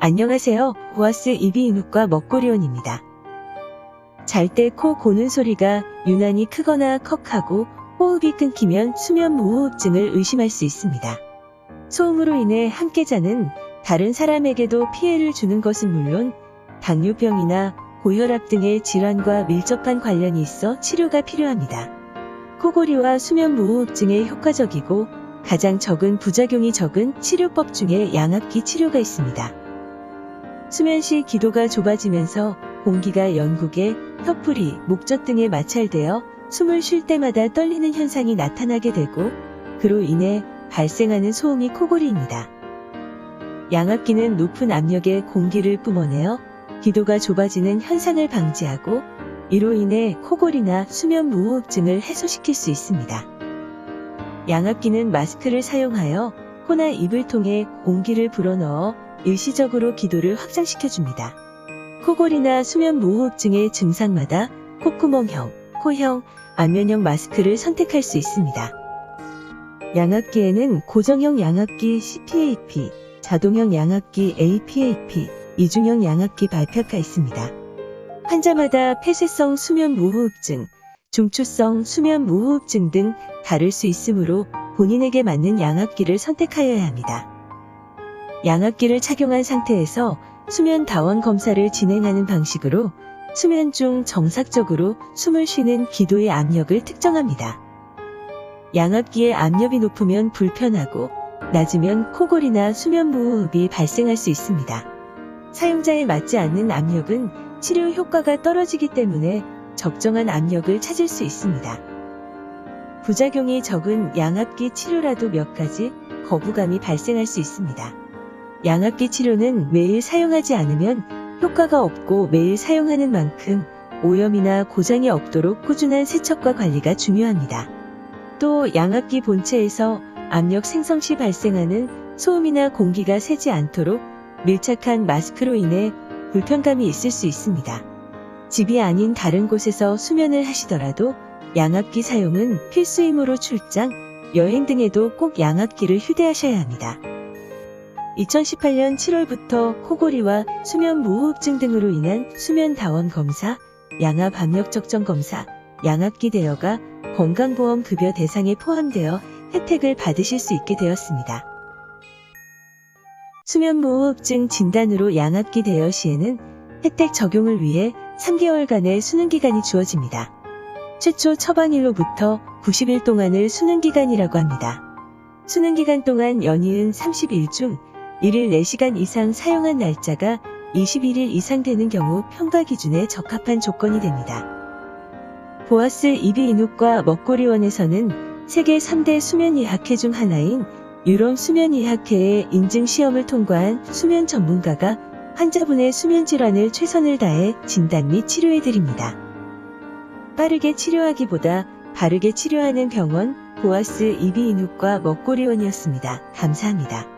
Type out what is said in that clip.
안녕하세요. 보아스 이비인후과 먹거리원입니다. 잘 때 코 고는 소리가 유난히 크거나 컥하고 호흡이 끊기면 수면무호흡증을 의심할 수 있습니다. 소음으로 인해 함께 자는 다른 사람에게도 피해를 주는 것은 물론 당뇨병이나 고혈압 등의 질환과 밀접한 관련이 있어 치료가 필요합니다. 코골이와 수면무호흡증에 효과적이고 가장 적은 부작용이 적은 치료법 중에 양압기 치료가 있습니다. 수면 시 기도가 좁아지면서 공기가 연국에, 혀풀이, 목젖 등에 마찰되어 숨을 쉴 때마다 떨리는 현상이 나타나게 되고 그로 인해 발생하는 소음이 코골이입니다. 양압기는 높은 압력의 공기를 뿜어내어 기도가 좁아지는 현상을 방지하고 이로 인해 코골이나 수면무호흡증을 해소시킬 수 있습니다. 양압기는 마스크를 사용하여 코나 입을 통해 공기를 불어넣어 일시적으로 기도를 확장시켜줍니다. 코골이나 수면무호흡증의 증상마다 콧구멍형, 코형, 안면형 마스크를 선택할 수 있습니다. 양압기에는 고정형 양압기 CPAP, 자동형 양압기 APAP, 이중형 양압기 발표가 있습니다. 환자마다 폐쇄성 수면무호흡증, 중추성 수면무호흡증 등 다를 수 있으므로 본인에게 맞는 양압기를 선택하여야 합니다. 양압기를 착용한 상태에서 수면 다원 검사를 진행하는 방식으로 수면 중 정상적으로 숨을 쉬는 기도의 압력을 특정합니다. 양압기의 압력이 높으면 불편하고 낮으면 코골이나 수면무호흡이 발생할 수 있습니다. 사용자에 맞지 않는 압력은 치료 효과가 떨어지기 때문에 적정한 압력을 찾을 수 있습니다. 부작용이 적은 양압기 치료라도 몇 가지 거부감이 발생할 수 있습니다. 양압기 치료는 매일 사용하지 않으면 효과가 없고 매일 사용하는 만큼 오염이나 고장이 없도록 꾸준한 세척과 관리가 중요합니다. 또 양압기 본체에서 압력 생성 시 발생하는 소음이나 공기가 새지 않도록 밀착한 마스크로 인해 불편감이 있을 수 있습니다. 집이 아닌 다른 곳에서 수면을 하시더라도 양압기 사용은 필수이므로 출장, 여행 등에도 꼭 양압기를 휴대하셔야 합니다. 2018년 7월부터 코골이와 수면무호흡증 등으로 인한 수면다원 검사, 양압 압력 적정 검사, 양압기 대여가 건강보험 급여 대상에 포함되어 혜택을 받으실 수 있게 되었습니다. 수면무호흡증 진단으로 양압기 대여 시에는 혜택 적용을 위해 3개월간의 수능기간이 주어집니다. 최초 처방일로부터 90일 동안을 수능기간이라고 합니다. 수능기간 동안 연이은 30일 중 1일 4시간 이상 사용한 날짜가 21일 이상 되는 경우 평가 기준에 적합한 조건이 됩니다. 보아스 이비인후과 먹거리원에서는 세계 3대 수면의학회 중 하나인 유럽 수면의학회의 인증시험을 통과한 수면 전문가가 환자분의 수면질환을 최선을 다해 진단 및 치료해드립니다. 빠르게 치료하기보다 바르게 치료하는 병원 보아스 이비인후과 먹거리원이었습니다. 감사합니다.